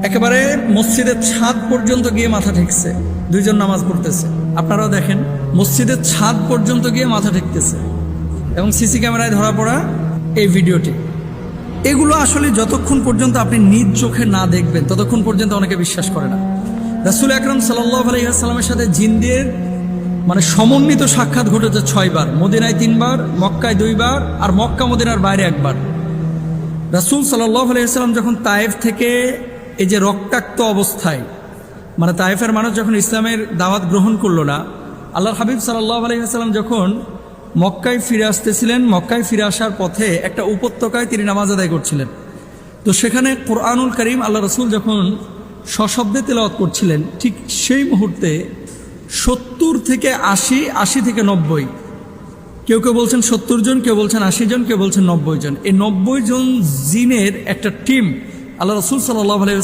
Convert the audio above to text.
একেবারে মসজিদের ছাদ পর্যন্ত গিয়ে মাথা ঠেকছে, দুইজন নামাজ পড়তেছে। আপনারাও দেখেন মসজিদের ছাদ পর্যন্ত গিয়ে মাথা ঠেকতেছে এবং সিসি ক্যামেরায় ধরা পড়া এই ভিডিওটি। এগুলো আসলে যতক্ষণ পর্যন্ত আপনি নিজ চোখে না দেখবেন ততক্ষণ পর্যন্ত অনেকে বিশ্বাস করে না। রাসূল আকরাম সাল্লাল্লাহু আলাইহি ওয়াসাল্লামের সাথে জিনদের সমন্বিত সাক্ষাৎ ঘটেছে 6 বার, মদিনায় 3 বার, মক্কায় 2 বার, আর মক্কা মদিনার বাইরে 1 বার। রাসূল সাল্লাল্লাহু আলাইহি ওয়াসাল্লাম যখন তায়েফ থেকে এই যে রক্তাক্ত অবস্থায়, তায়েফের মানুষ যখন ইসলামের দাওয়াত গ্রহণ করলো না, আল্লাহর হাবিব সাল্লাল্লাহু আলাইহি ওয়াসাল্লাম যখন মক্কায় ফিরে আসতেছিলেন, মক্কায় ফিরে আসার পথে একটা উপত্যকায় তিনি নামাজ আদায় করছিলেন। তো সেখানে কোরআনুল কারীম আল্লাহ রসুল যখন সশব্দে তেলাওয়াত করছিলেন, ঠিক সেই মুহূর্তে 70 থেকে 80, 80 থেকে 90, কেউ কেউ বলছেন 70 জন, কেউ বলছেন 80 জন, কেউ বলছেন 90 জন, এই 90 জন জিনের একটা টিম আল্লাহ রসুল সাল্লাল্লাহু আলাইহি